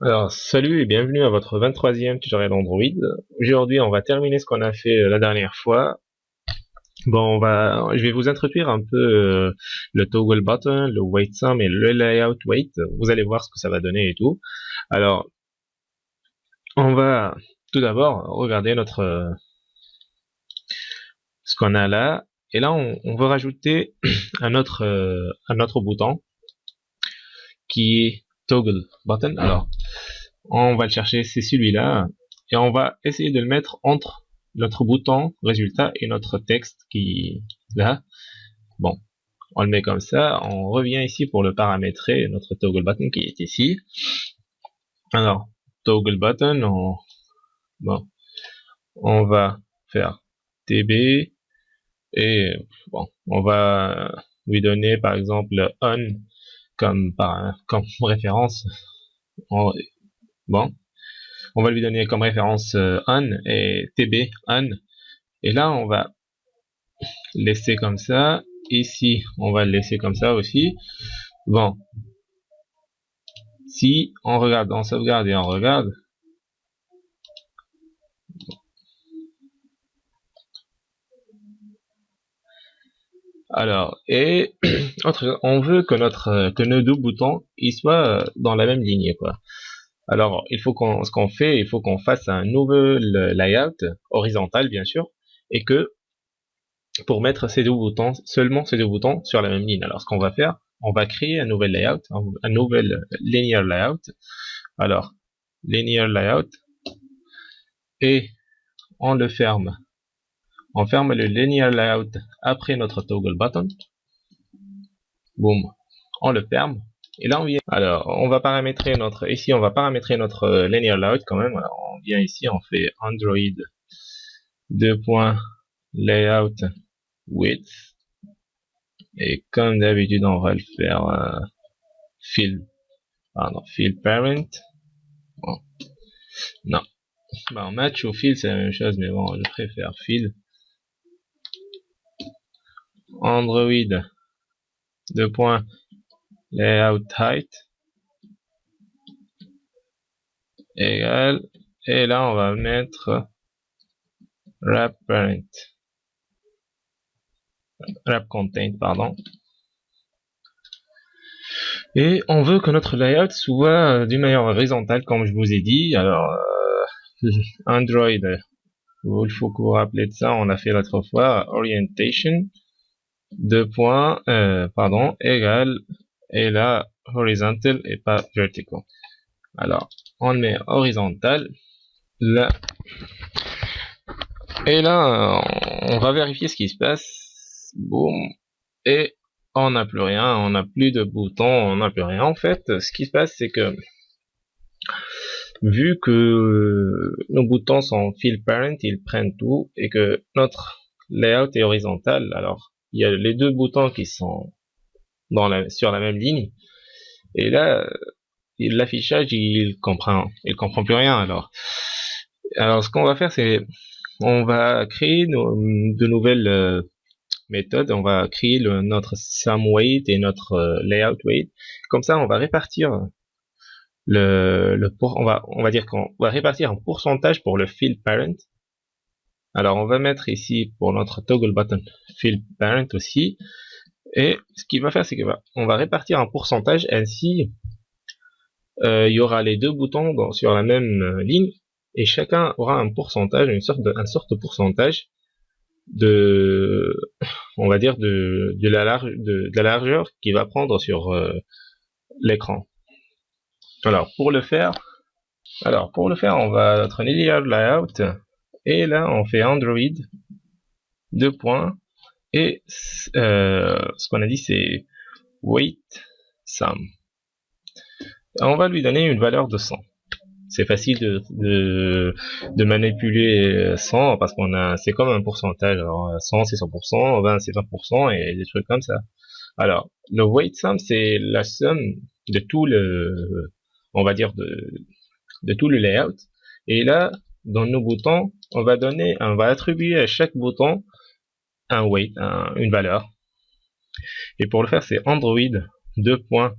Alors, salut et bienvenue à votre 23e tutoriel Android. Aujourd'hui, on va terminer ce qu'on a fait la dernière fois. Bon, je vais vous introduire un peu le toggle button, le weight sum et le layout weight. Vous allez voir ce que ça va donner et tout. Alors, on va tout d'abord regarder ce qu'on a là. Et là, on veut rajouter un autre bouton qui est toggle button. Alors, on va le chercher, c'est celui-là, et on va essayer de le mettre entre notre bouton résultat et notre texte qui là. Bon, on le met comme ça, on revient ici pour le paramétrer, notre toggle button qui est ici. Alors, toggle button, on va faire tb, et bon, on va lui donner par exemple on comme référence. Bon, on va lui donner comme référence on et tb on, et là on va laisser comme ça. Ici on va le laisser comme ça aussi. Bon, si on regarde, on sauvegarde et on regarde, alors, et on veut que nos deux boutons ils soient dans la même ligne, quoi. Alors il faut ce qu'on fait, il faut qu'on fasse un nouvel layout horizontal bien sûr, et que pour mettre ces deux boutons, seulement ces deux boutons sur la même ligne. Alors ce qu'on va faire, on va créer un nouvel layout, un nouvel linear layout. Alors linear layout, et on le ferme. On ferme le linear layout après notre toggle button. Boum, on le ferme. Et là on vient. Alors on va paramétrer ici on va paramétrer notre linear layout quand même. Alors on vient ici, on fait Android 2.layout width, et comme d'habitude on va le faire fill parent. Bon, non, bon, match ou fill c'est la même chose, mais bon, je préfère fill. Android 2.layout height égale, et là on va mettre wrap content, pardon. Et on veut que notre layout soit d'une manière horizontale, comme je vous ai dit. Alors, Android, il faut que vous vous rappelez de ça, on a fait l'autre fois, orientation, égale, et là, horizontal et pas vertical. Alors, on met horizontal, là, et là, on va vérifier ce qui se passe, boum, et on n'a plus rien, on n'a plus de boutons, on n'a plus rien. En fait, ce qui se passe, c'est que vu que nos boutons sont fill parent, ils prennent tout, et que notre layout est horizontal, alors il y a les deux boutons qui sont sur la même ligne, et là l'affichage il comprend plus rien. Alors ce qu'on va faire, c'est on va créer de nouvelles méthodes. On va créer notre sum weight et notre layout weight. Comme ça on va répartir on va dire qu'on va répartir un pourcentage pour le fill parent. Alors on va mettre ici pour notre toggle button fill parent aussi, et ce qu'il va faire, c'est qu'on va répartir un pourcentage, ainsi il y aura les deux boutons sur la même ligne, et chacun aura un pourcentage, une sorte de pourcentage de, on va dire de la largeur qu'il va prendre sur l'écran. Alors pour le faire, on va notre linear layout, et là on fait Android 2 points, et ce qu'on a dit c'est weight sum. On va lui donner une valeur de 100. C'est facile de manipuler 100 parce c'est comme un pourcentage. Alors 100 c'est 100%, 20 c'est 20%, et des trucs comme ça. Alors le weight sum c'est la somme de tout on va dire de tout le layout. Et là, dans nos boutons, on va attribuer à chaque bouton un weight, une valeur. Et pour le faire, c'est Android 2 points,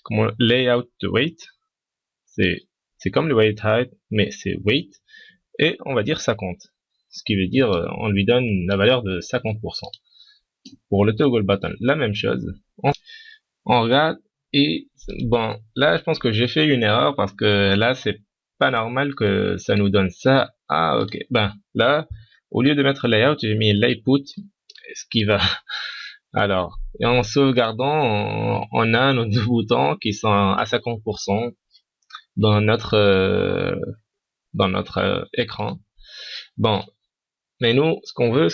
comme layout de weight, c'est comme le weight height, mais c'est weight, et on va dire 50. Ce qui veut dire, on lui donne la valeur de 50%. Pour le toggle button, la même chose. On regarde, et bon, là, je pense que j'ai fait une erreur, parce que là, c'est pas normal que ça nous donne ça. Ah, ok. Ben, là, au lieu de mettre layout, j'ai mis l'input, ce qui va... Alors, et en sauvegardant, on a nos deux boutons qui sont à 50% dans notre écran. Bon, mais nous, ce qu'on veut,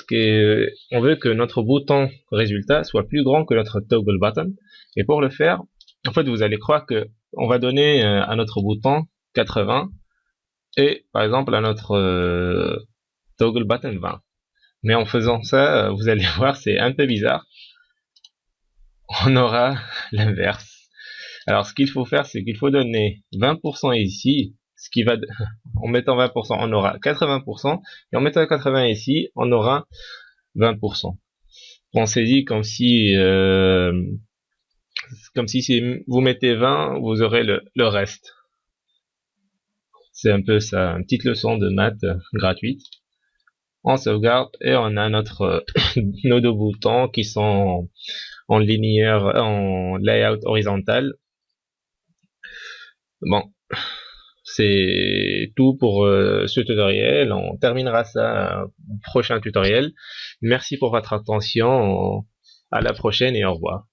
on veut que notre bouton résultat soit plus grand que notre toggle button. Et pour le faire, en fait, vous allez croire que on va donner à notre bouton 80 et par exemple à notre toggle button 20. Mais en faisant ça, vous allez voir, c'est un peu bizarre. On aura l'inverse. Alors, ce qu'il faut faire, c'est qu'il faut donner 20% ici, ce qui va, en mettant 20%, on aura 80%, et en mettant 80 ici, on aura 20%. Pensez-y comme si vous mettez 20, vous aurez le reste. C'est un peu ça, une petite leçon de maths gratuite. On sauvegarde et on a nos deux boutons qui sont en linéaire, en layout horizontal. Bon, c'est tout pour ce tutoriel. On terminera ça au prochain tutoriel. Merci pour votre attention. À la prochaine et au revoir.